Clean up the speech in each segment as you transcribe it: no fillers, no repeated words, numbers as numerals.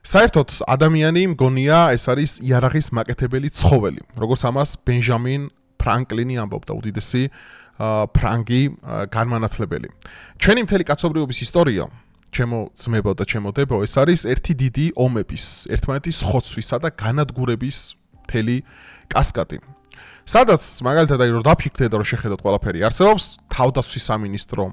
საერთოდ ადამიანი მგონია ეს არის იარაღის მაკეთებელი ცხოველი, როგორც ამას ბენჟამინ ფრანკლინი ამბობდა, უდიდესი ფრანგი განმანათლებელი. ჩვენი მთელი კაცობრიობის ისტორია, ჩემო ძმებო და ჩემო დებო, ეს არის ერთი დიდი ომების, ერთმანეთის ხოცვისა და განადგურების მთელი კასკადი. სადაც მაგალითად რომ დაფიქრდეთ და რომ შეხედოთ ყველაფერი, არსებობს თავდაცვის სამინისტრო,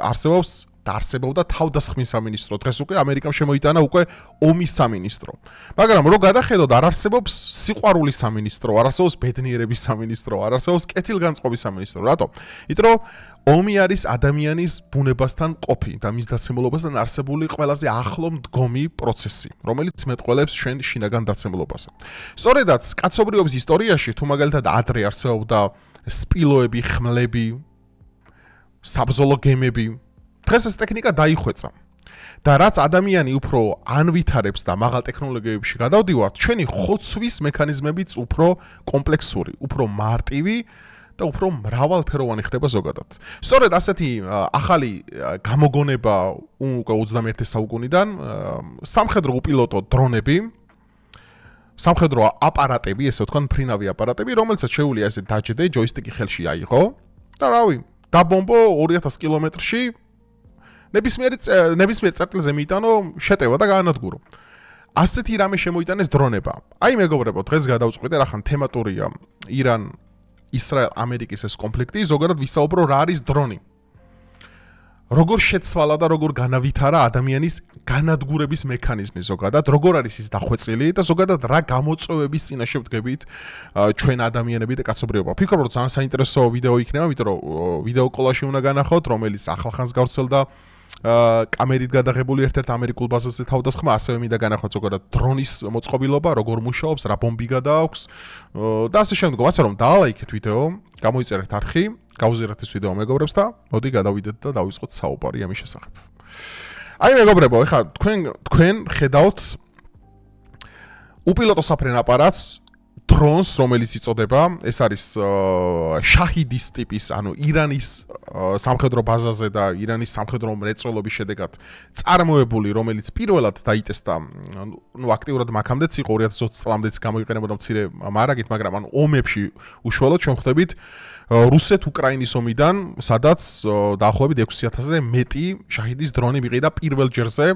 არსებობს დაარსებობდა თავდასხმის სამინისტრო. დღეს უკვე ამერიკამ შემოიტანა უკვე ომის სამინისტრო. მაგრამ რო გადახედოთ, არ არსებობს სიყვარულის სამინისტრო, არ არსებობს ბედნიერების სამინისტრო, არ არსებობს კეთილგანწყობის სამინისტრო. რატომ? იმიტომ რომ ომი არის ადამიანის ბუნებასთან ყოფი და მის დაცემულობასთან არსებული ყველაზე ახლო მდგომი პროცესი, რომელიც მეტყველებს ჩვენ შინაგან დაცემულობაზე. სწორედაც კაცობრიობის ისტორიაში თუ მაგალითად ადრე არსებობდა სპილოები, ხმლები, საბრძოლო გემები, დღეს ეს ტექნიკა დაიხვეწა. და რაც ადამიანი უფრო ანვითარებს და მაღალ ტექნოლოგიებში გადავდივართ, ჩვენი ხოცვის მექანიზმებიც უფრო კომპლექსური, უფრო მარტივი და უფრო მრავალფეროვანი ხდება ზოგადად. სწორედ ასეთი ახალი გამოგონება უკვე 21 საუკუნიდან სამხედრო უპილოტო დრონები, სამხედრო აპარატები, ესე ვთქვათ, მფრინავი აპარატები, რომელსაც შეუძლია ესე დაჯდე, ჯოისტიკი ხელში აიღო და რავი, დაბომბო 2000 კილომეტრში ნებისმიერ წერტილზე მიიტანო შეტევა და გაანადგურო. ასეთი რამე შემოიტანეს დრონება. აი მეგობრებო, დღეს გადავწყვიტე, რახან თემატურია ირან, ისრაელ, ამერიკის ეს კონფლიქტი, ზოგადად ვისაუბრო რა არის დრონი. როგორ შეცვალა და როგორ განავითარა ადამიანის განადგურების მექანიზმი ზოგადად, როგორ არის ის დახვეწილი და ზოგადად რა გამოწვევების წინაშე ვდგებით ჩვენ ადამიანები და კაცობრიობა. ვფიქრობ, რომ ძალიან საინტერესო ვიდეო იქნება, იმიტომ რომ ვიდეო კოლაჟი უნდა განახოთ, რომელიც ახლახანს გავრცელდა კამერით გადაღებული ერთ-ერთ ამერიკულ ბაზაზე თავდასხმა, ასევე მინდა განახოთ ზოგადად დრონის მოწყობილობა, როგორ მუშაობს, რა ბომბი გადააქვს და ასე შემდგომ. ასე რომ დაალაიქეთ ვიდეო, გამოიწერეთ არხი, გავუზიარეთ ეს ვიდეო მეგობრებს და მოდი გადავიდეთ და დავიწყოთ საუბარი ამის შესახებ. აი მეგობრებო, ეხლა თქვენ ხედავთ უპილოტო საფრენ აპარატს, დრონს, რომელიც იწოდება, ეს არის შაჰიდის ტიპის, ანუ ირანის სამხედრო ბაზაზე და ირანის სამხედრო მრეწველობის შედეგად წარმოებული, რომელიც პირველად დაიტესტა, აქტიურად მაქამდეც იყო 2020 წლამდეც გამოიყენებოდა მცირე მარაგით, მაგრამ ანუ ომებში უშუალოდ ჩვენ ხვდებით რუსეთ-უკრაინის ომიდან, სადაც დაახლოებით 6000-ზე მეტი შაჰიდის დრონი მიყიდა პირველ ჯერზე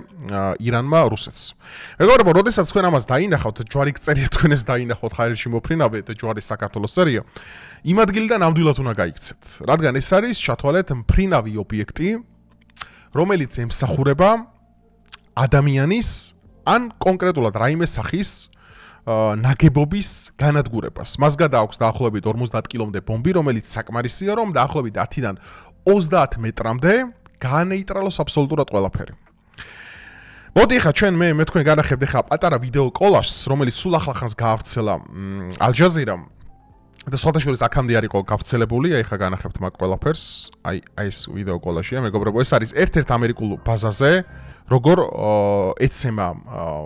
ირანმა რუსეთს. მეგობრებო, როდესაც თქვენ ამას დაინახავთ, ჯვარი გწერია თქვენ ეს დაინახოთ ხაერში მოფრინავე და ჯვარი საქართველოს წერია, იმ ადგილიდან ნამდვილად უნდა გაიქცეთ. რადგან ეს არის ჩათვალეთ მფრინავი ობიექტი, რომელიც ემსახურება ადამიანის ან კონკრეტულად რაიმე სახის ნაგებობის განადგურებას. მას გადააქვს დაახლოებით 50 კილომდე ბომბი, რომელიც საკმარისია, რომ დაახლოებით 10-დან 30 მეტრამდე გაანეიტრალოს აბსოლუტურად ყველაფერი. მოდი ხა ჩვენ მე თქვენ განახებთ ხა პატარა ვიდეო კოლაჟს, რომელიც სულ ახლახანს გაავრცელა ალ-ჯაზირამ და სხვადასხვა აქამდე არ იყო გავრცელებული, აი ხა განახებთ მაგ ყველაფერს, აი ეს ვიდეო კოლაჟია, მეგობრებო, ეს არის ერთ-ერთ ამერიკულ ბაზაზე, როგორ ეცემა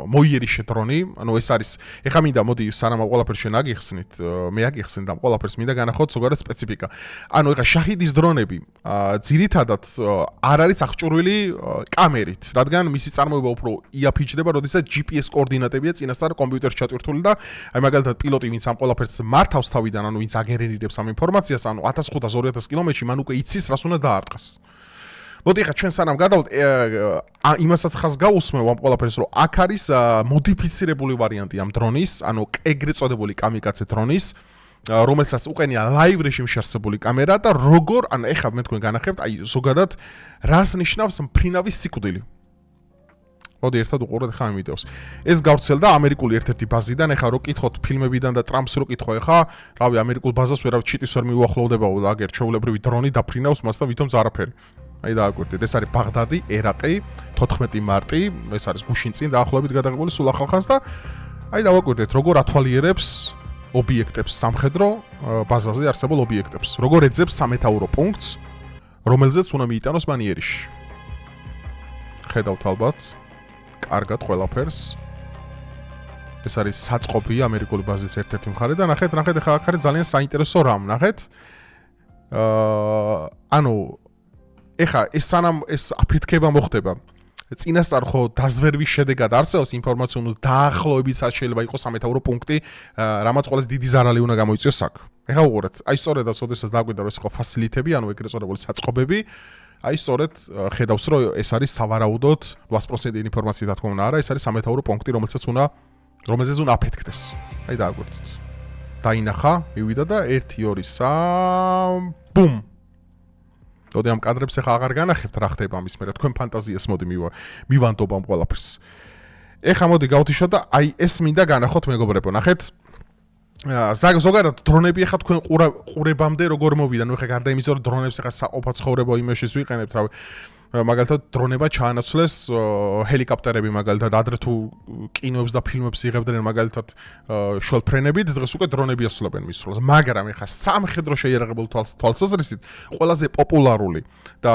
მოიერიშე დრონი, ანუ ეს არის, ეხა მინდა მოდი სანამ ყველაფერს ჩვენ აგიხსნით, მე აგიხსნით ამ ყველაფერს მინდა განახოთ ზოგადად სპეციფიკა. ანუ ეხა შაჰიდის დრონები ძირითადად არ არის აღჭურვილი კამერით, რადგან მისი წარმოება უფრო იაფიჩდება, როდესაც GPS კოორდინატებია წინასწარ კომპიუტერში ჩატვირთული და აი მაგალითად პილოტი, ვინც ამ ყველაფერს მართავს თავიდან, ანუ ვინც აგენერირებს ამ ინფორმაციას, ანუ 1500-2000 კილომეტრში მან უკვე იცის, რას უნდა დაარტყას. მოდი ხა ჩვენ სანამ გადავთ იმასაც ხას გაუსმევ ამ ყველაფერს, რომ აქ არის მოდიფიცირებული ვარიანტი ამ დრონის, ანუ ეგრეთ წოდებული კამიკაცე დრონის, რომელსაც უყენია ლაივ რეჟიმში არსებული კამერა და როგორ, ანუ ეხლა მე თქვენ განახებთ, აი ზოგადად რას ნიშნავს მფრინავის სიკვდილი. მოდი ერთად უყუროთ ხა ამ ვიდეოს. ეს გავრცელდა ამერიკული ერთ-ერთი ბაზიდან, ეხლა რო კითხოთ ფილმებიდან და ტრამპს რო კითხო, ეხლა რავი ამერიკულ ბაზას ვერავ ჩიტის ვერ მიუახლოვდება, აგერ ჩვეულებრივი დრონი დაფრინავს მას და ვითომ ზარაფერი. აი დააკვირდით, ეს არის ბაღდადი, ერაყი, 14 მარტი, ეს არის გუშინ წინ დაახლოებით გადაღებული სულ ახალხანს და აი დავაკვირდით, როგორ ათვალიერებს ობიექტებს სამხედრო ბაზაზე არსებულ ობიექტებს, როგორ ეძებს სამეთაურო პუნქტს, რომელზეც უნდა მიიტანოს მანიერიში. ხედავთ ალბათ, კარგად ყველაფერს. ეს არის საწყობი ამერიკული ბაზის ერთ-ერთი მხარე და ნახეთ ახლა აქ არის ძალიან საინტერესო რამ, ნახეთ. ანუ ეხა ეს სანამ ეს აფეთქება მოხდება, წინასწარ ხო დაზვერვის შედეგად არსებობს ინფორმაცია, დაახლოებითაც შეიძლება იყოს სამეთაურო პუნქტი, რამაც ყოველს დიდი ზარალი უნდა გამოიწვიოს აქ. ეხლა უყურეთ, აი სწორედაც ოდესაც დაგვიდა რომ ეს ხო ფასილიტები, ანუ ეგრეთ წოდებული საწყობები, აი სწორედ ხედავს რომ ეს არის სავარაუდოდ 100% ინფორმაცია თქმა უნდა არა, ეს არის სამეთაურო პუნქტი, რომელზეც უნდა აფეთქდეს. აი დააგვირდით. დაინახა, მივიდა და 1 2 3 ბუმ. თორე ამ კადრებს ახლა აღარ განახებთ რა ხდება ამის მერე, თქვენ ფანტაზიას მოდი მივანდობ ამ ყველაფერს. ეხლა მოდი გავთიშოთ და აი ეს მინდა განახოთ მეგობრებო, ნახეთ. ზოგადად დრონები ახლა თქვენ ყურებამდე როგორ მოვიდა, ნუ ახლა გარდა იმისა რომ დრონებს ახლა საყოფა ცხოვრება იმეშიც ვიყენებთ, რავი. მაგალითად დრონება ჩაანაცვლეს ჰელიკოპტერები მაგალითად ადრე თუ კინოებს და ფილმებს იღებდნენ მაგალითად შველფრენებით, დღეს უკვე დრონები ასრულებენ მის როლს. მაგრამ ეხლა სამხედრო შეიარაღებული თვალსაზრისით ყველაზე პოპულარული და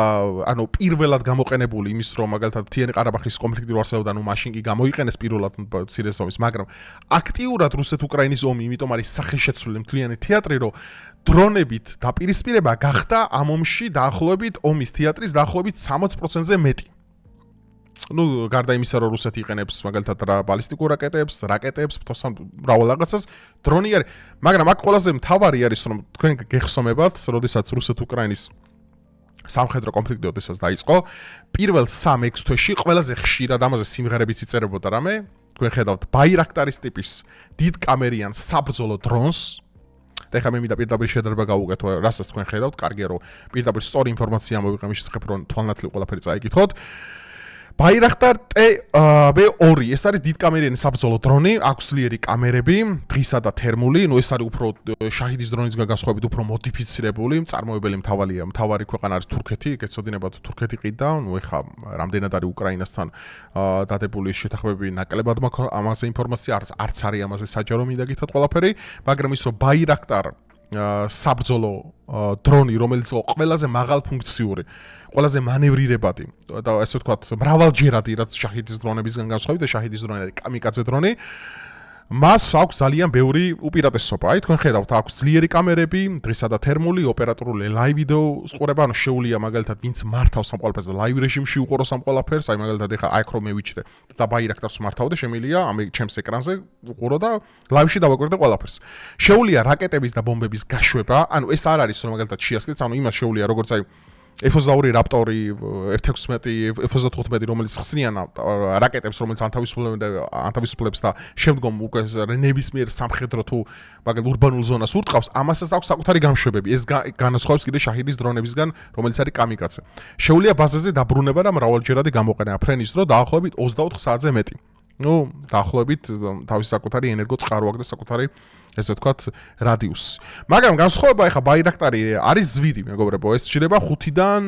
ანუ პირველად გამოყენებული იმის რომ მაგალითად მთიანი ყარაბაღის კონფლიქტი არსებობდა, ნუ მაშინ კი გამოიყენეს პირველად მცირე ზომის, მაგრამ აქტიურად რუსეთ-უკრაინის ომი, იმიტომ არის სახეშეცვლილი მთლიანი თეატრი, რომ დრონებით დაპირისპირება გახდა ამ ომში დაახლოებით ომის თეატრის დაახლოებით 60%-ზე მეტი. ნუ გარდა იმისა, რომ რუსეთი იყენებს მაგალითად ბალისტიკურ რაკეტებს, თოსან მრავალ რაღაცას, დრონი არის, მაგრამ აქ ყველაზე მთავარი არის, რომ თქვენ გეხსომებათ, როდესაც რუსეთ-უკრაინის სამხედრო კონფლიქტი ოდესაც დაიწყო, პირველ 3-6 თვეში ყველაზე ხშირად ამაზე სიმღერებიც იწერებოდა რამე, თქვენ ხედავთ ბაირაქტარის ტიპის დიდ კამერიან საბრძოლო დრონს. და ეხლა მე მინდა პირდაპირ შედარება გავუკეთო, რასაც თქვენ ხედავთ, კარგია რომ პირდაპირ სწორი ინფორმაცია მოვიღე მის შესახებ, რომ თვალნათლივ ყველაფერი წაიკითხოთ. ბაირაქტარ TB2 ეს არის დიდკამერიანი საბრძოლო დრონი, აქვს ძლიერი კამერები, დღისა და თერმული, ნუ ეს არის უფრო შაჰიდის დრონისგან განსხვავებით უფრო მოდიფიცირებული, მწარმოებელი მთავარი ქვეყანა არის თურქეთი, გეცოდინებათ თურქეთი ყიდა, ნუ ეხლა რამდენად არის უკრაინასთან დადებული შეთანხმებები ნაკლებად მაქვს ამაზე ინფორმაცია, არც არის ამაზე საჯარო მინდა გითხრათ ყველაფერი, მაგრამ ის რომ ბაირაქტარ საბრძოლო დრონი, რომელიც ყველაზე მაღალფუნქციური, ყველაზე მანევრირებადი და ასე ვთქვათ, მრავალჯერადი, რაც შაჰიდის დრონებისგან განსხვავებით და შაჰიდის დრონი არის კამიკაძე დრონი, მას აქვს ძალიან ბევრი უპირატესობა. აი თქვენ ხედავთ, აქვს ძლიერი კამერები, დღისა და თერმული, ოპერატორული ლაივ ვიდეო ყურება, ანუ შეუძლია მაგალითად ვინც მართავს ამ ყველაფერს ლაივ რეჟიმში უყუროს ამ ყველაფერს, აი მაგალითად ეხა აქ რომ მევიჩნდე და ბაირაქტარს მართავდე, შემიძლია ამ ჩემს ეკრანზე უყურო და ლაივში დავაკვირდე ყველაფერს. შეუძლია რაკეტების და ბომბების გაშვება, ანუ ეს არ არის რომ მაგალითად შეასკეთებს, ანუ იმას შეუძლია როგორც აი F-22 რაპტორი, F-16, F-15, რომელიც ხსნიან რაკეტებს, რომელიც ანთავისუფლებს და შემდგომ უკვე ნებისმიერ სამხედრო თუ მაგალითად ურბანულ ზონას ურტყავს, ამასაც აქვს საკუთარი გამშვებები. ეს განასხვავებს კიდე შაჰიდის დრონებისგან, რომელიც არის კამიკაძე. შეუძლია ბაზაზე დაბრუნება და მრავალჯერადი გამოყენება ფრენის დრო დაახლოებით 24 საათზე მეტი. ნუ დაახლოებით თავის საკუთარი ენერგო წყარო აქვს და საკუთარი ესე ვთქვათ რადიუსი. მაგრამ განსხვავება ეხა ბაირაქტარი არის ზვირი, მეგობრებო, ეს შეიძლება 5-დან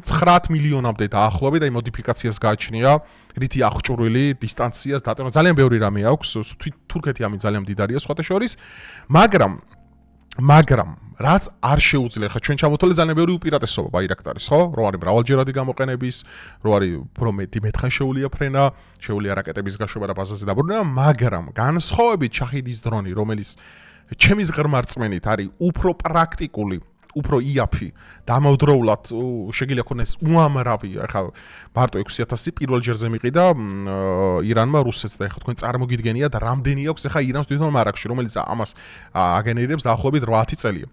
9 მილიონამდე დაახლოებით, აი მოდიფიკაციას გააჩნია, რითი აღჭურვილი დისტანციას დატოვა. ძალიან ბევრი რამე აქვს, თურქეთი ამით ძალიან მდიდარია სხვათა შორის, მაგრამ რაც არ შეუძლია, ხა ჩვენ ჩამოთვალე ძალიან ბევრი უპირატესობა ბაირაქტარის, ხო? რომ არის მრავალჯერადი გამოყენების, რომ არის უფრო მეტხან შეუძლია ფრენა, შეუძლია რაკეტების გაშვება და ბაზაზე დაბრუნება, მაგრამ განსხვავებით შაჰიდის დრონი, რომელიც ჩემის ღრმა რწმენით არის უფრო პრაქტიკული, უფრო იაფი, დამავდროულად შეგიძლია ქონდეს უამრავი, ახლა მარტო 6000 პირველ ჯერზე მიყიდა ირანმა რუსეთს და ახლა თქვენ წარმოგიდგენია და რამდენი აქვს ახლა ირანს თვითონ მარაგში, რომელიც ამას აგენერირებს დაახლოებით 8 წელია.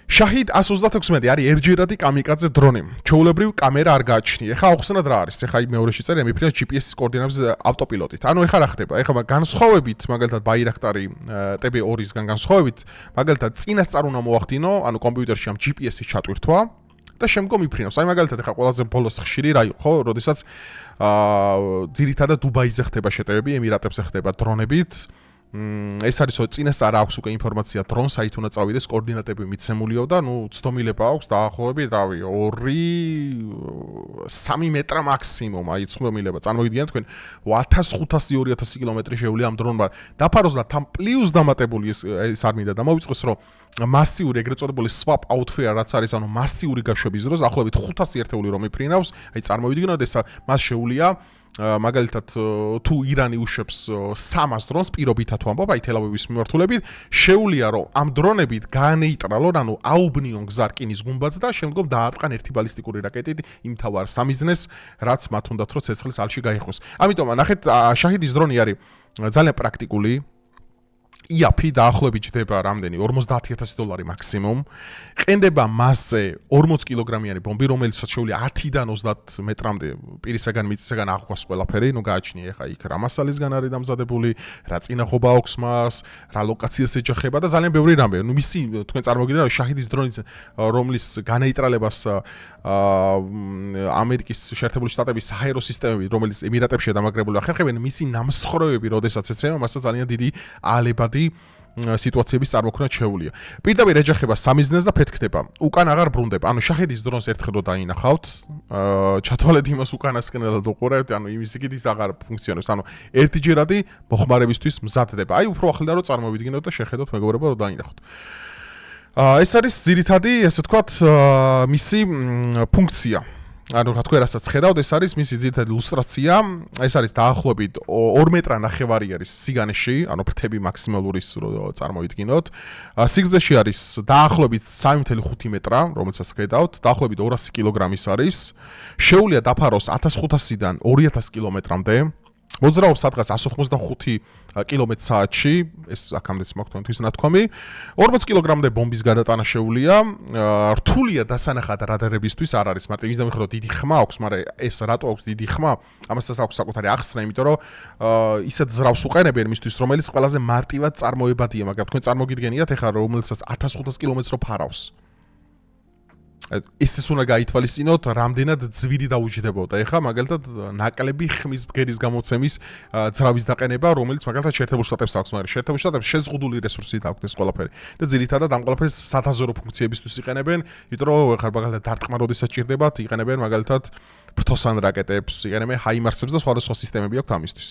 შაჰიდ 126 არის ერთჯერადი კამიკაძე დრონი. ჩვეულებრივ კამერა არ გააჩნია. ეხლა ახსნათ რა არის. ეხლა მეორეში წერია მიფრინოს GPS-ის კოორდინატების ავტოპილოტით. ანუ ეხლა რა ხდება? ეხლა განსხვავებით, მაგალითად ბაირაქტარი TB2-ისგან განსხვავებით, მაგალითად წინასწარ უნდა მოახდინო, ანუ კომპიუტერში ამ GPS-ის ჩატვირთვა და შემდგომ მიფრინოს. აი მაგალითად ეხლა ყველაზე ბოლოს ხშირი რა იყო, ხო, როდესაც ძირითადად დუბაიზე ხდება შეტევები, ემირატებზე ხდება დრონებით. ეს არის წინასწარ აქვს უკვე ინფორმაცია დრონ საით უნდა წავიდეს, კოორდინატები მიცემულიო და ნუ ცდომილება აქვს დაახლოებით, რავი, 2-3 მეტრა მაქსიმუმ, აი ცდომილება. წარმოგიდგენთ თქვენ 1500-2000 კილომეტრი შეუძლია ამ დრონმა დაფაროს და თან პლუს დამატებული ეს არ მინდა და მოვიწყოს, რომ მასიური ეგრეთ წოდებული swap outfire რაც არის, ანუ მასიური გაშვების დროს, დაახლოებით 500 ერთეული რომ მიფრინავს, აი წარმოვიდგინოთ, ეს მას შეუძლია მაგალითად თუ ირანი უშვებს 300 დრონს პირობითად ვამბობ, აი თელავივის მიმართულებით, შეუძლია რომ ამ დრონებით გაანეიტრალონ, ანუ აუბნიონ გზა რკინის გუმბათს და შემდგომ დაარტყან ერთი ბალისტიკური რაკეტით იმ თავარ სამიზნეს, რაც მათ უნდათ რომ ცეცხლის ალში გაიხვეს. ამიტომ ნახეთ, შაჰიდის დრონი არის ძალიან პრაქტიკული. IAP დაახლოებით ჯდება რამდენი 50000 დოლარი მაქსიმუმ. ყენდება მასზე 40 კილოგრამიანი ბომბი, რომელიც შეუძლია 10-დან 30 მეტრამდე პირისაგან მიწისაგან აღკვას ყველაფერი, ნუ გააჩნია ხა იქ რა მასალისგან არის დამზადებული, რა წინახობა აქვს მას, რა ლოკაციას ეჯახება და ძალიან ბევრი რამე. ნუ მისი თქვენ წარმოგიდგენთ რომ შაჰიდის დრონის რომლის განაიტრალებას ამერიკის შეერთებული შტატების საჰაერო სისტემები, რომელიც ემირატებშია დამაგრებული ახერხებენ, მისი ნამსხვრევები, როდესაც ეცემა, მასა ძალიან დიდი ალებადი სიტუაციების წარმოქმნა შეუძლია. პირდაპირ ეჯახება სამიზნეს და ფეთქდება. უკან აღარ ბრუნდება. ანუ შაჰიდის დრონს ერთხელ რო დაინახავთ, ჩათვალეთ იმას უკანასკნელად უყურებთ, ანუ იმის იქით ის აღარ ფუნქციონირებს. ანუ ერთჯერადი მოხმარებისთვის მზადდება. აი უფრო ახლდა რომ წარმოვიდგინოთ და შეხედოთ მეგობრებო რომ დაინახოთ. ეს არის ძირითადი, ესე ვთქვათ, მისი ფუნქცია. ანუ რა თქვენ რასაც ხედავთ, ეს არის მისი ძირითადი ილუსტრაცია. ეს არის დაახლოებით 2 მეტრა ნახევარი არის სიგანეში, ანუ ფრთები მაქსიმალურის რო წარმოვიდგინოთ. სიგრძეში არის დაახლოებით 3.5 მეტრა, რომელსაც ხედავთ, დაახლოებით 200 კილოგრამის არის. შეუძლია დაფაროს 1500-დან 2000 კილომეტრამდე. მოძრაობს სადღაც 185 კმ/სთ-ში, ეს აქამდეც მაქვს თქვენთვის ნათქვამი. 40 კილოგრამდე ბომბის გადატანა შეუძლია. რთულია დასანახად რადარებისთვის, არ არის მარტო ის დამიხრო დიდი ხმა აქვს, მაგრამ ეს რატო აქვს დიდი ხმა? ამასაც აქვს საკუთარი ახსნა, იმიტომ რომ ისეთ ზრავს უყენებენ მისთვის, რომელიც ყველაზე მარტივად წარმოებადია, მაგრამ თქვენ წარმოგიდგენიათ ეხლა რომელსაც 1500 კმ-ს რო ფარავს. ეს უნდა გაითვალისწინოთ, რამდენად ძვირი დაუჯდებოდა. ეხლა მაგალითად ნაკლები ხმის ბგერის გამოცემის ძრავის დაყენება, რომელიც მაგალითად შეერთებულ შტატებს აქვს, მაგრამ შეერთებულ შტატებს შეზღუდული რესურსით აქვს ეს ყველაფერი. და ძირითადად ამ ყველაფერს სადაზვერო ფუნქციებისთვის იყენებენ, იმიტომ რომ ეხლა მაგალითად დარტყმა როდესაც ჭირდებათ, იყენებენ მაგალითად ფრთოსან რაკეტებს, იყენებენ ჰაიმარსებს და სხვადასხვა სისტემები აქვს ამისთვის.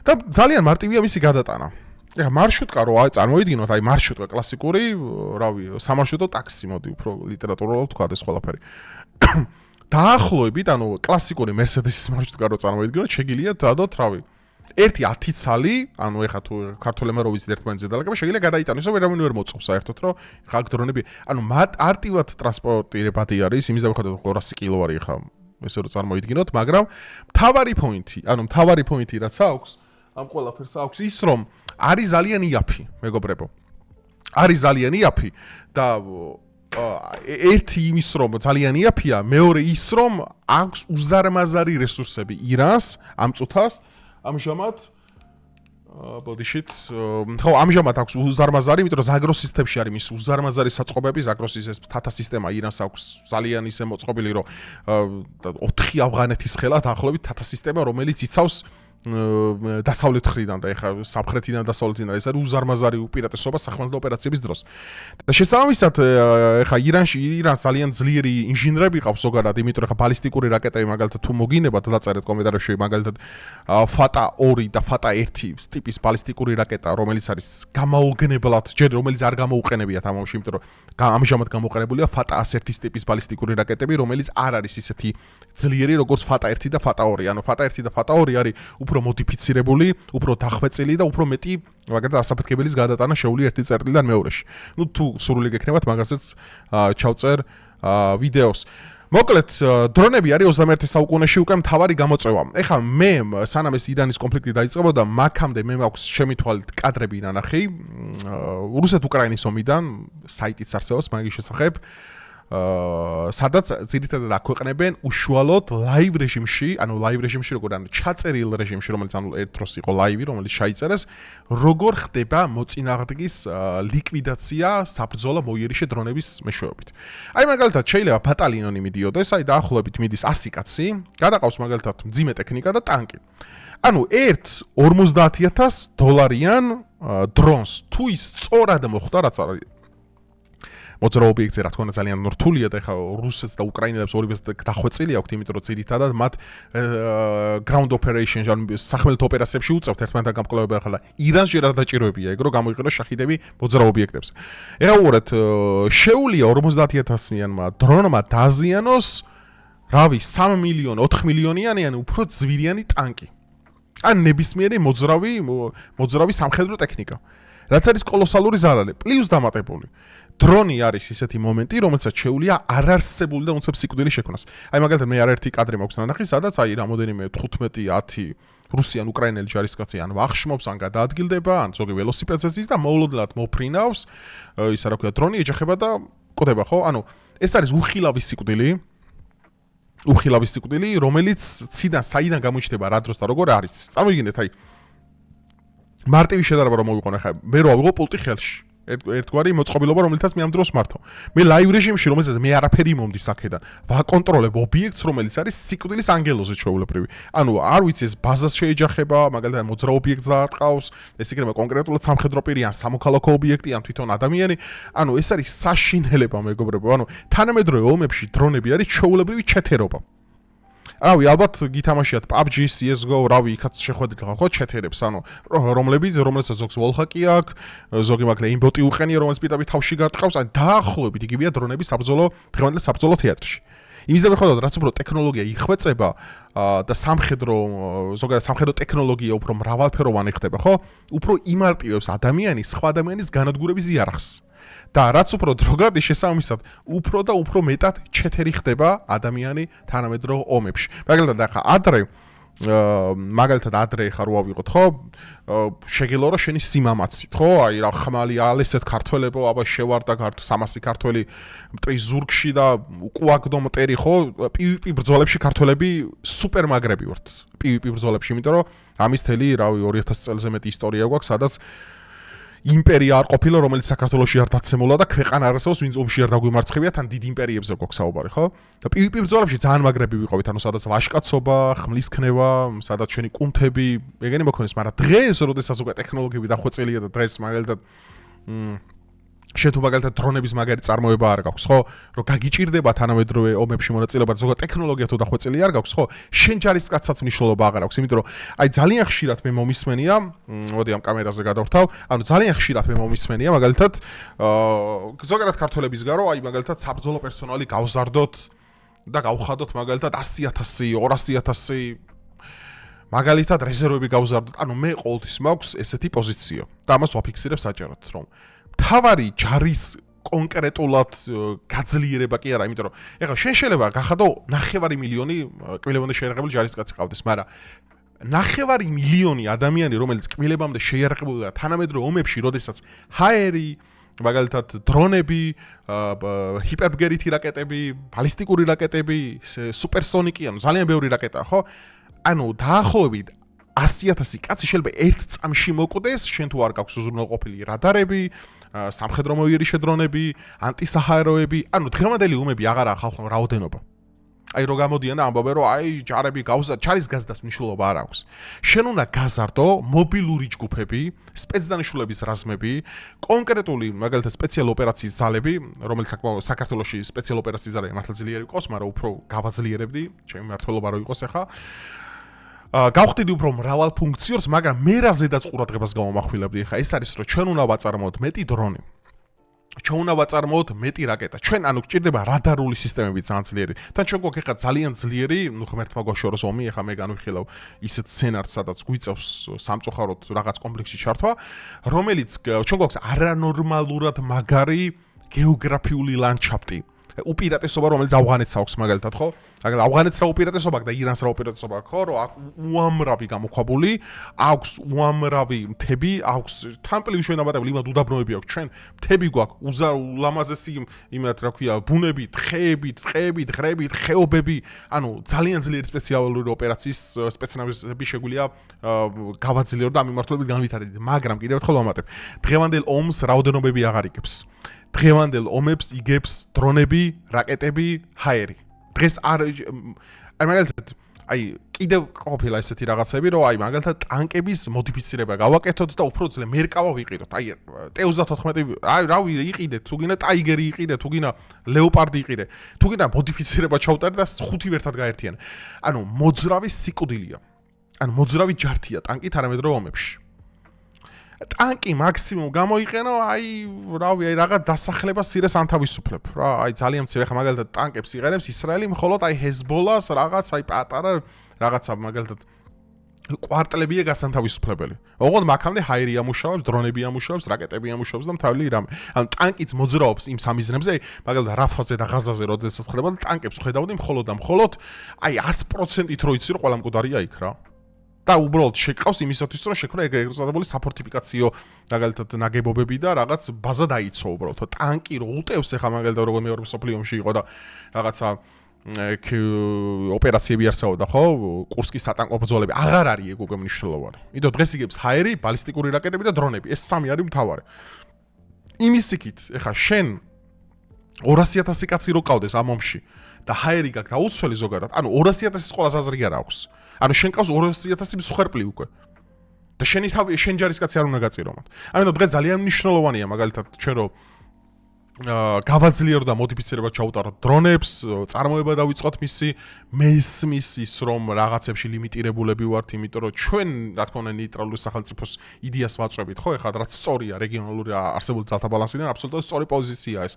და ძალიან მარტივია მისი გადატანა. ეხა მარშრუტკა რო წარმოვიდგინოთ, აი მარშრუტკა კლასიკური, რავი, სამარშრუტო ტაქსი, მოდი უფრო ლიტერატურულად ვთქვა ეს ყველაფერი. დაახლოებით, ანუ კლასიკური Mercedes-ის მარშრუტკა რო წარმოვიდგინოთ, შეგიძლია დადოთ, რავი, 1-10 ცალი, ანუ ეხა თუ ქართულებმა რო ვიცით ერთმანეთზე დალაგება, შეგიძლია გადაიტანოს, რომ ვერავინ ვერ მოწობს საერთოდ, რომ ხა დრონები, ანუ მარტივად ტრანსპორტირებადი არის, იმის დავიხადოთ 200 კილო არის ხა, ესე რო წარმოვიდგინოთ, მაგრამ მთავარი პოინტი, რაც აქვს, ამ ყველაფერს აქვს ის, რომ არის ძალიან იაფი, მეგობრებო. არის ძალიან იაფი და ერთი იმის რომ ძალიან იაფია, მეორე ის რომ აქვს უზარმაზარი რესურსები ირანს ამ წუთას, ამჟამად ბოდიშით, ხო, ამჟამად აქვს უზარმაზარი, იმიტომ რომ ზაგროს სისტემში არის მის უზარმაზარი საწყობები, ზაგროსის ეს თათა სისტემა ირანს აქვს ძალიან ისე მოწყობილი, რომ 4 ავღანეთის ხელა დაახლოებით თათა სისტემა, რომელიც იცავს დასავლეთ მხრიდან და ეხა სამხრეთიდან დასავლეთიდან ეს არის უზარმაზარი უპირატესობა სახმელთო ოპერაციების დროს. და შესაბამისად ეხა ირანს ძალიან ძლიერი ინჟინრები ყავს ზოგადად, იმიტომ რომ ეხა ბალისტიკური რაკეტები მაგალითად თუ მოგინებათ დაწერეთ კომენტარებში, მაგალითად Fata 2 და Fata 1 ტიპის ბალისტიკური რაკეტა, რომელიც არის გამაოგნებლად, ჯერ რომელიც არ გამოუყენებიათ ამაში, იმიტომ რომ ამჟამად გამოყენებულია Fata 1 ტიპის ბალისტიკური რაკეტები, რომელიც არ არის ისეთი ძლიერი როგორც Fata 1 და Fata 2. ანუ Fata 1 და Fata 2 არის უფრო მოდიფიცირებული, უფრო დახვეწილი და უფრო მეტი მაგალითად ასაფეთქებელის გადატანა შეუძლია ერთი წერტილიდან მეორეში. ნუ თუ სურვილი გექნებათ, მაგასაც ჩავწერ ვიდეოს. მოკლედ, დრონები არის 21 საუკუნეში უკვე მთავარი გამოწვევა. ეხლა მე სანამ ეს ირანის კონფლიქტი დაიწყებოდა, მაგამდე მე მაქვს ჩემი თვალით კადრები ნანახი რუსეთ-უკრაინის ომიდან, საიტიც არსებობს მაგის შესახებ. სადაც ძირითადად აქვეყნებენ უშუალოდ ლაივ რეჟიმში, ანუ ლაივ რეჟიმში როგორ ანუ ჩაწერილ რეჟიმში, რომელიც ანუ ერთ დროს იყო ლაივი, რომელიც ჩაიწერეს, როგორ ხდება მოწინააღმდეგის ლიკვიდაცია საბრძოლო მოიერიშე დრონების მეშვეობით. აი მაგალითად შეიძლება ბატალიონი მიდიოდეს, აი დაახლოებით მიდის 100 კაცი, გადაყავს მაგალითად მძიმე ტექნიკა და ტანკი. ანუ ერთ $50,000 დრონს თუ ის სწორად მოხვდა, რაც არის მოძრაობ ობიექტზე, რა თქმა უნდა ძალიან რთულია და ეხა რუსეთს და უკრაინელებს ორივეს დახვეწილი აქვთ, იმიტომ რომ ძირითადად მათ ground operations, ანუ სახმელთო ოპერაციებში უწევთ ერთმანეთთან გამკლავება, ახლა ირანს ჯერ არ დაჭიროებია ეგ, რომ გამოიყენოს შაჰიდები მოძრაობ ობიექტებზე. ეხლა უყურეთ, შეუძლია 50,000-მიანმა დრონმა დაზიანოს რავი 3 მილიონი 4 მილიონიანი ან უფრო ძვირიანი ტანკი ან ნებისმიერი მოძრავი სამხედრო ტექნიკა რაც არის კოლოსალური ზარალი პლუს დამატებული დრონი არის ისეთი მომენტი რომელსაც შეუძლია არარსებული და უცებ სიკვდილი შექმნას აი მაგალითად მე არაერთი კადრი მაქვს ნანახი სადაც აი რამოდენიმე 15-10 რუსიან უკრაინელი ჯარისკაცი ან ვახშმობს ან გადაადგილდება ან ზოგი ველოსიპედზე ზის და მოულოდნელად მოფრინავს ისა რა ქვია დრონი ეჯახება და კვდება ხო ანუ ეს არის უხილავი სიკვდილი რომელიც საიდან გამოჩნდება რა დროს და როგორ არის წარმოგიდგენთ აი მარტივი შედარება რომ მოვიყო ახლა მე რო ავიღო პულტი ხელში ერთგვარი მოწყობილობა რომელთაც მე ამ დროს მართავ მე ლაივ რეჟიმში რომელსაც მე არაფერი მომდის აქედან ვაკონტროლებ ობიექტს რომელიც არის სიკვდილის ანგელოზე ჩვეულებრივი ანუ არ ვიცი ეს ბაზას შეეჯახება მაგალითად მოძრავ ობიექტს დაარტყავს ეს იქნება კონკრეტულად სამხედრო პირი ან სამოქალაქო ობიექტი ან თვითონ ადამიანი ანუ ეს არის საშინელება მეგობრებო ანუ თანამედროვე ომებში დრონები არის ჩვეულებრივი ჩეთერობა რავი ალბათ გითამაშიათ PUBG, CS:GO, რავი იქაც შეხვედრით ხო ჩეთერებს, ანუ რომელსაც ზოგს ვოლჰაკი აქვს, ზოგი მაგ ლეინბოტი უყენია, რომელიც პირდაპირ თავში გარტყავს, ან დაახლოებით იგივეა დრონების დღევანდელ საბრძოლო თეატრში. იმის დამეხმარებლად რაც უფრო ტექნოლოგია იხვეწება და ზოგადად სამხედრო ტექნოლოგია უფრო მრავალფეროვანი ხდება, ხო? უფრო იმარტივებს სხვა ადამიანის განადგურების იარაღს. და რაც უფრო დრო გადის შესაბამისად უფრო და უფრო მეტად ჩეთერი ხდება ადამიანი თანამედროვე ომებში. მაგალითად ადრე ხარ რო ავიღოთ ხო შეგელო რა შენი სიმამაცით ხო აი რა ხმალი ალესეთ ქართველებო აბა შევარდა 300 ქართველი მტრის ზურგში და უკუაგდო მტერი ხო PvP ბრძოლებში ქართველები სუპერ მაგრები ვართ PvP ბრძოლებში იმიტომ რომ ამის თელი რავი 2000 წელზე მეტი ისტორია გვაქვს სადაც იმპერია არ ყოფილა რომელიც საქართველოში არ დაცემულა და ქვეყანა არსებობს ვინც ომში არ დაგვიმარცხებია თან დიდ იმპერიებზე გვაქვს საუბარი ხო და PvP ბრძოლებში ძალიან მაგრები ვიყავით ანუ სადაც ვაშკაცობა ხმლის ქნება სადაც შენი კუნთები ეგენი მოქონეს მაგრამ დღეს როდესაც უკვე ტექნოლოგიები დახვეწილია და დღეს მაგალითად შენ თუ მაგალითად დრონების მაგარი წარმოება არ გაქვს ხო რომ გაგიჭირდება თანამედროვე ომებში მონაწილეობა ზოგადად ტექნოლოგია თუ დახვეწილი არ გაქვს ხო შენ ჯარისკაცსაც მნიშვნელობა აღარ აქვს იმიტომ რომ აი ძალიან ხშირად მე მომისმენია მოდი ამ კამერაზე გადავრთავ ანუ ძალიან ხშირად მე მომისმენია მაგალითად ზოგადად ქართველების გარო აი მაგალითად საბრძოლო პერსონალი გავზარდოთ და გავხადოთ მაგალითად 100,000 200,000 მაგალითად რეზერვები გავზარდოთ ანუ მე ყოველთვის მაქვს ესეთი პოზიცია და ამას ვაფიქსირებ საჯაროდ რომ თავარი ჯარის კონკრეტულად გაძლიერება კი არა, იმიტომ რომ ეხლა შენ შეიძლება გახადო 9 მილიონი კბილებამდე შეიარაღებული ჯარისკაცი ყავდეს, მაგრამ 9 მილიონი ადამიანი, რომელიც კბილებამდე შეიარაღებულია თანამედროვე ომებში, როდესაც ჰაერი, მაგალითად დრონები, ჰიპერბგერითი რაკეტები, ბალისტიკური რაკეტები, სუპერსონიკი, ანუ ძალიან ბევრი რაკეტაა, ხო? ანუ დაახლოებით 100,000 კაცი შეიძლება ერთ წამში მოკვდეს, შენ თუ არ გაქვს უზრუნველყოფილი რადარები, სამხედრო მოიერიშე დრონები, ანტისაჰაეროები, ანუ დღევანდელი ომები აღარაა ხალხმა რაოდენობა. აი რო გამოდიან და ამბობენ რომ აი ჯარები ჯარის გაზდას მნიშვნელობა არ აქვს. შენ უნდა გაზარდო მობილური ჯგუფები, სპეცდანიშნულების რაზმები, კონკრეტული მაგალითად სპეციალ ოპერაციის ძალები, რომელიც საქართველოში სპეციალ ოპერაციის ძალები მართლა ძლიერი იყოს, მაგრამ უფრო გავაძლიერებდი, ჩემი მართლობა რო იყოს ახლა. გავხდიდი უფრო მრავალ ფუნქციორს, მაგრამ მე რა ზედაც ყურადღებას გამომახვილებდი ხა ეს არის რომ ჩვენ უნდა ვაწარმოოთ მეტი დრონი. ჩვენ უნდა ვაწარმოოთ მეტი რაკეტა. ჩვენ ანუ გჭირდება რადარული სისტემები ძალიან ძლიერი. თან ჩვენ გვაქვს ხა ძალიან ძლიერი, ნუ ღმერთმა გვაშოროს ომი, ხა მე განვიხილავ ისეთ სცენარს, სადაც გვიწევს სამწუხაროდ რაღაც კომპლექსში ჩართვა, რომელიც ჩვენ გვაქვს არანორმალურად მაგარი გეოგრაფიული ლანდშაფტი. უპირატესობა რომელიც ავღანეთს აქვს მაგალითად ხო? მაგალითად ავღანეთს რა უპირატესობა აქვს და ირანს რა უპირატესობა აქვს ხო? რომ აქ უამრავი გამოქვაბული, აქვს უამრავი მთები, აქვს თამპლი უშენებადები, იმად უდაბნოები აქვს ჩვენ, მთები გვაქვს, ულამაზესი იმათ რა ქვია, ბუნები, ტყეები, ღრები, ხეობები, ანუ ძალიან ძლიერი სპეციალური ოპერაციის სპეცნაზები შეგვიძლია გავაძლიერო და ამ მიმართულებით განვითარდეთ, მაგრამ კიდევ ერთხელ ვამატებ, დღევანდელ ომს რაოდენობები აღარ იგებს. დღევანდელ ომებს იგებს დრონები, რაკეტები, ჰაერი. დღეს აი მაგალითად აი კიდევ ყოფილა ესეთი რაღაცები, რომ აი მაგალითად ტანკების მოდიფიცირება გავაკეთოთ და უფრო ძლე მერკავა ვიყიდოთ. აი T-34 აი რავი იყიდეთ, თუ გინდა ტაიგერი იყიდეთ, თუ გინდა ლეოპარდი იყიდეთ. თუ გინდა მოდიფიცირება ჩავტარდეთ და 5 ერთად გაერთიანე. ანუ მოძრავი სიკვდილია. ანუ მოძრავი ჯართია ტანკი თანამედროვე ომებში. ტანკი მაქსიმუმ გამოიყენო, აი, რავი, აი რაღაც დასახლებას სირეს ანთავისუფლებ, რა, აი ძალიან მცირე ხა მაგალითად ტანკებს იღერებს ისრაელი, მხოლოდ აი ჰეზბოლას რაღაც აი პატარა რაღაცა მაგალითად კვარტლებია გასანთავისუფლებელი. ოღონდ მაქამდე ჰაერი ამუშავებს, დრონები ამუშავებს, რაკეტები ამუშავებს და მთელი რამე. ანუ ტანკიც მოძრაობს იმ სამიზნებზე, მაგალითად რაფაზე და ღაზაზე როდესაც ხდება, ტანკებს ხედავდი მხოლოდ და მხოლოდ აი 100%-ით რო იცი რომ ყველა მკვდარია იქ რა. და უბრალოდ შეკავს იმისათვის რომ შექმნა ეგრეთ წოდებული საფორტიფიკაციო მაგალითად ნაგებობები და რაღაც ბაზა დაიცვა უბრალოდ. ტანკი რო უტევს ახლა მაგალითად როგორ მეორე მსოფლიო ომში იყო და რაღაცა ოპერაციები არსებობდა ხო? კურსკის სატანკო ბრძოლები აღარ არის ეგ უკვე მნიშვნელოვანი. იმიტომ დღეს იგებს ჰაერი, ბალისტიკური რაკეტები და დრონები. ეს სამი არის მთავარი. იმის იქით, ახლა შენ 200,000 კაცი რო ყავდეს ამ ომში და ჰაერი გაქვს დაუცველი ზოგადად. ანუ 200,000-ის ყოველას აზრი არ აქვს. ანუ შენ ყავს 200,000 მსხვერპლი უკვე. და შენი თავი შენ ჯარისკაცი არ უნდა გაწირომოთ. ამიტომ დღეს ძალიან მნიშვნელოვანია მაგალითად ჩვენ რო გავაძლიერო და მოდიფიცირება ჩაუტარო დრონებს, წარმოება დავიწყოთ მისი მესმის ის რომ რაღაცებში ლიმიტირებულები ვართ, იმიტომ რომ ჩვენ რა თქმა უნდა ნეიტრალური სახელმწიფოს იდეას ვაწვევით, ხო? ეხლა რაც სწორია რეგიონალური არსებული ძალთა ბალანსიდან, აბსოლუტურად სწორი პოზიციაა ეს.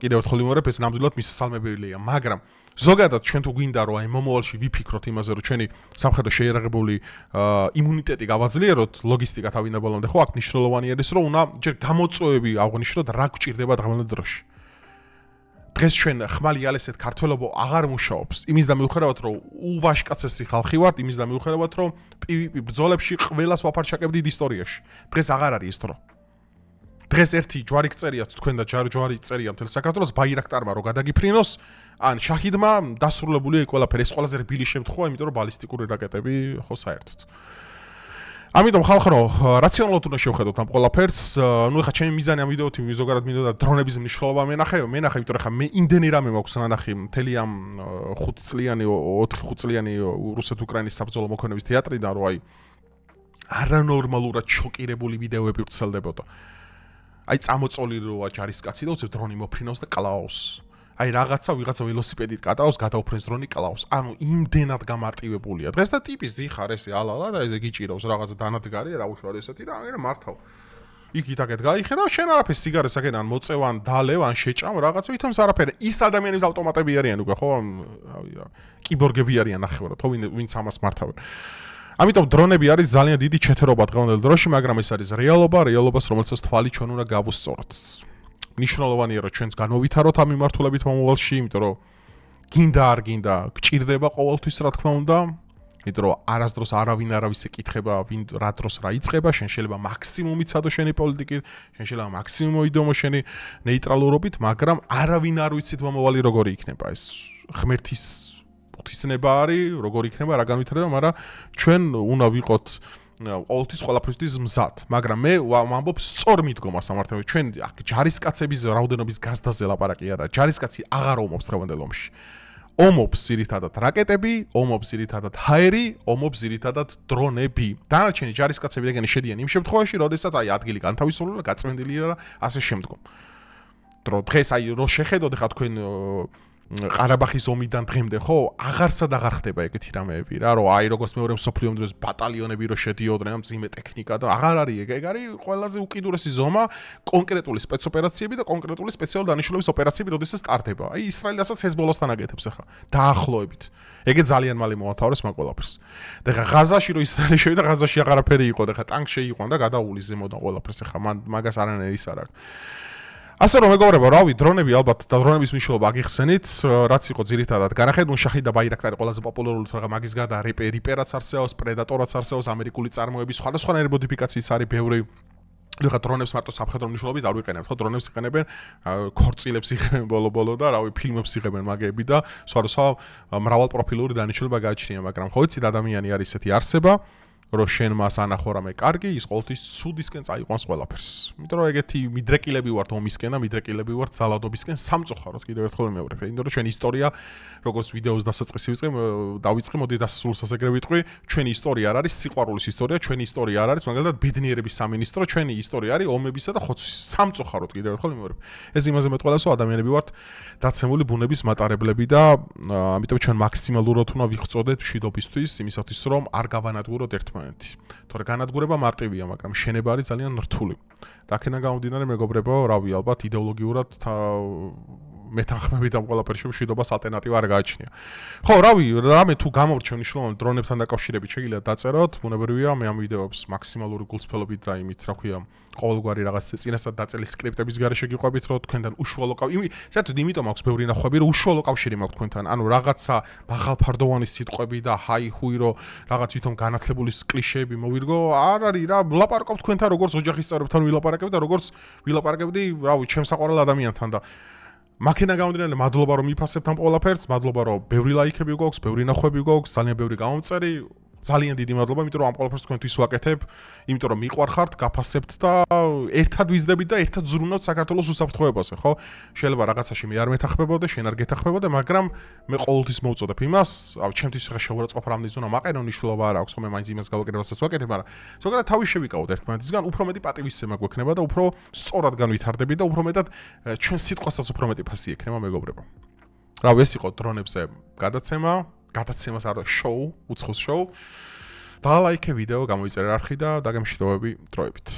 კიდევ ერთხელ ვიმეორებ, ეს ნამდვილად მისასალმებელია, მაგრამ ზოგადად ჩვენ თუ გვინდა რომ აი მომავალში ვიფიქროთ იმაზე რომ ჩვენი სამხედრო შეიარაღებული იმუნიტეტი გავაძლიეროთ, ლოგისტიკა თავინაბოლომდე ხო აქ მნიშვნელოვანია ის რომ უნდა ჯერ გამოწვევები აღვნიშნოთ რა გვჭირდება დღევანდელ დროში. დღეს ჩვენ ხმალი ალესეთ ქართველობა აღარ მუშაობს. იმის და მიუხედავად რომ უვაშკაცესი ხალხი ვართ, იმის და მიუხედავად რომ PvP ბრძოლებში ყველას ვაფარჩაკებდით ისტორიაში. დღეს აღარ არის ეს დრო. დღეს ერთი ჯვარი გწერიათ თქვენ და ჯვარი წერია მთელ საქართველოს ბაირაქტარმა რო გადაგიფრინოს ან შაჰიდმა დასრულებულია იქ ყველაფერი. ეს ყველაზე რბილი შემთხვევა, იმიტომ რომ ბალისტიკური რაკეტები ხო საერთოდ. ამიტომ ხალხო, რაციონალურად უნდა შევხედოთ ამ ყველაფერს. ნუ ეხლა ჩემი მიზანი ამ ვიდეოთი ზოგადად მინდოდა დრონების მნიშვნელობა მენახე, იმიტომ რომ ეხლა მე იმდენი რამე მაქვს ნანახი მთელი ამ 5 წლიანი რუსეთ-უკრაინის საბრძოლო მოქმედების თეატრიდან, რომ აი არანორმალურად შოკირებული ვიდეოები ვრცელდებოდა. აი წამოწოლი როა ჯარისკაცი და უცებ დრონი მოფრინავს და კლაავს. აი ვიღაცა ველოსიპედით კატავს, გადაუფრენს დრონი კლაავს. ანუ იმდენად გამარტივებულია. დღეს და ტიპის ზიხარ ესე ალალა და ესე გიჭირავს რაღაცა დანადგარია და უშუალოდ ესეთი და ამერე მართავ. იქ-იქ გაიხედა, შენ არაფერს სიგარეს აქედან მოწევან, დალევ ან შეჭამ რაღაცა ვითომს არაფერი. ის ადამიანების ავტომატები არიან უკვე ხო? კიბორგები არიან ნახევრად, ხო ვინც ამას მართავენ. ამიტომ დრონები არის ძალიან დიდი ჩეთერობა დღევანდელ დროში, მაგრამ ეს არის რეალობას, რომელსაც თვალი ჩვენ უნდა გავუსწოროთ. მნიშვნელოვანია რომ ჩვენც განმოვითაროთ ამ მიმართულებით მომავალში, იმიტომ რომ გინდა არ გინდა, გჭირდება ყოველთვის რა თქმა უნდა, იმიტომ რომ არასდროს არავინ არავის ეკითხება, ვინ რა დროს რა იწყება, შენ შეიძლება მაქსიმუმი ცადო შენი პოლიტიკით, შენ შეიძლება მაქსიმუმ მოიდომო შენი ნეიტრალურობით, მაგრამ არავინ არ ვიცით მომავალი როგორი იქნება ეს ღმერთის ღვთისნება არის, როგორ იქნება, რა განვითარდება, მაგრამ ჩვენ უნდა ვიყოთ ყოველთვის ყველაფრისთვის მზად, მაგრამ მე ვამბობ სწორ მიდგომას ამართლებით. ჩვენ ჯარისკაცების რაოდენობის გაზდაზე ლაპარაკი არა, ჯარისკაცი აღარ ომობს დღევანდელ ომში. ომობს ძირითადად რაკეტები, ომობს ძირითადად ჰაერი, ომობს ძირითადად დრონები. დანარჩენი ჯარისკაცები ეგენი შედიან იმ შემთხვევაში, როდესაც აი ადგილი განთავისუფლდა, გაწმენდილია და ასე შემდგომ. დღეს აი რო შეხედოთ ხა თქვენ ყარაბახის ომიდან დღემდე ხო აღარსად აღარ ხდება ეგეთი რამეები რა რომ აი როგორც მეორე მსოფლიო ომის დროს ბატალიონები რო შედიოდნენ მძიმე ტექნიკა და აღარ არის ეგ არის ყველაზე უკიდურესი ზომა კონკრეტული სპეცოპერაციები და კონკრეტული სპეციალური დანიშნულების ოპერაციები როდესაც სტარტდება აი ისრაელასაც ჰეზბოლასთან აკეთებს ახლა დაახლოებით ეგე ძალიან მალე მოათავრეს მაგ ყველაფერს და ხა ღაზაში რო ისრაელი შევიდა ღაზაში აღარაფერი იყო და ხა ტანკში იყო და გადაულის ზემოდან ყველაფერს ახლა მაგას არანაირი ის არ აქვს ასე რომ მეგობრებო, რავი, დრონები ალბათ და დრონების მნიშვნელობა აგიხსენით, რაც იყო ძირითადად განახედონ შაჰიდ და ბაირაქტარი ყველაზე პოპულარული თორე მაგის გარდა რიპერაც არსებობს, პრედატორაც არსებობს, ამერიკული წარმოების სხვადასხვანაირი მოდიფიკაციის არის ბევრი. ხა დრონებს მარტო სამხედრო მნიშვნელობით არ ვიყენებთ, ხო დრონებს იყენებენ, ქორწილებს იღებენ ბოლო-ბოლო და რავი, ფილმებს იღებენ მაგები და სხვადასხვა მრავალპროფილური დანიშნულება გააჩნია, მაგრამ ხო იცით ადამიანი არის ესეთი არსება რომ შენ მას ანახო რამე კარგი, ის ყოველთვის ცუდისკენ წაიყვანს ყველაფერს. იმიტომ რომ ეგეთი მიდრეკილები ვართ ომისკენ და მიდრეკილები ვართ ძალადობისკენ სამწუხაროდ კიდევ ერთხელ ვიმეორებ. იმიტომ რომ ჩვენი ისტორია, როგორც ვიდეოს დასაწყისი დავიწყე, მოდი დასასრულსაც ეგრე ვიტყვი, ჩვენი ისტორია არ არის სიყვარულის ისტორია, ჩვენი ისტორია არ არის მაგალითად ბედნიერების სამინისტრო, ჩვენი ისტორია არის ომებისა და ხოცვის. სამწუხაროდ კიდევ ერთხელ ვიმეორებ. ეს იმაზე მეტყველებს, რომ ადამიანები ვართ დაცემული ბუნების მატარებლები და ამიტომ ჩვენ მაქსიმალურად უნდა ვიღწოდეთ მშვიდობისთვის, იმისათვის რომ არ გავანადგუროთ ერთმანეთს. მომენტი. თორე განადგურება მარტივია, მაგრამ შენება არის ძალიან რთული. და აქედან გამომდინარე მეგობრებო, რავი, ალბათ იდეოლოგიურად მეთანხმებით ამ ყველაფერში მშვიდობას ალტერნატივა არ გააჩნია. ხო, რავი, რამე თუ გამორჩა მნიშვნელოვანი დრონებთან დაკავშირებით შეგიძლიათ დაწეროთ, ბუნებრივია, მე ამ ვიდეოებს მაქსიმალური გულწრფელობით და იმით, რა ქვია, ყოველგვარი რაღაც წინასწარ დაწელი სკრიპტების გარეშე გიყვებით, რომ თქვენთან უშუალო საერთოდ იმიტომ აქვს ბევრი ნახვები, რომ უშუალო კავშირი მაქვს თქვენთან. ანუ რაღაცა მაღალფარდოვანი სიტყვები და ჰაი-ჰუი, რომ რაღაც თვითონ განათლებული კლიშეები მოვირგო, არ არის რა, ვლაპარაკობ თქვენთან როგორც ოჯახის წევრებთან ვილაპარაკებ და როგორც ვილაპარაკებდი, რავი, ჩემს საყვარელ ადამიანთან და მაქედან გამომდინარე, მადლობა რომ მიფასებთ ამ ყველაფერს, მადლობა რომ ბევრი ლაიქები გვაქვს, ბევრი ნახვები გვაქვს, ძალიან ბევრი გამომწერი, ძალიან დიდი მადლობა, იმიტომ რომ ამ ყველაფერს თქვენთვის ვაკეთებ, იმიტომ რომ მიყვარხართ, გაფასებთ და ერთად ვიზდებით და ერთად ზრუნავთ საქართველოს უსაფრთხოებაზე, ხო? შეიძლება რაღაცაში მე არ მეთანხმებოდე, შენ არ გეთანხმებოდე, მაგრამ მე ყოველთვის მოვწოდებ იმას, ჩემთვის ხა შეურაცხყოფა რამდენი ზონა მაყენო მნიშვნელობა არ აქვს, ხო მე მაინც იმას გავაკეთებასაც ვაკეთებ, მაგრამ ზოგადად თავი შევიკავოთ ერთმანეთისგან, უფრო მეტი პატივისცემა გვექნება და უფრო სწორად განვითარდები და უფრო მეტად ჩვენ სიტყვასაც უფრო მეტი ფასი ექნება მეგობრებო. რავი, ეს იყო დრონებზე გადაცემას არ შოუ, უცხოს შოუ. და ლაიქე ვიდეო, გამოიწერე არხი და დაგემშვიდობები დროებით.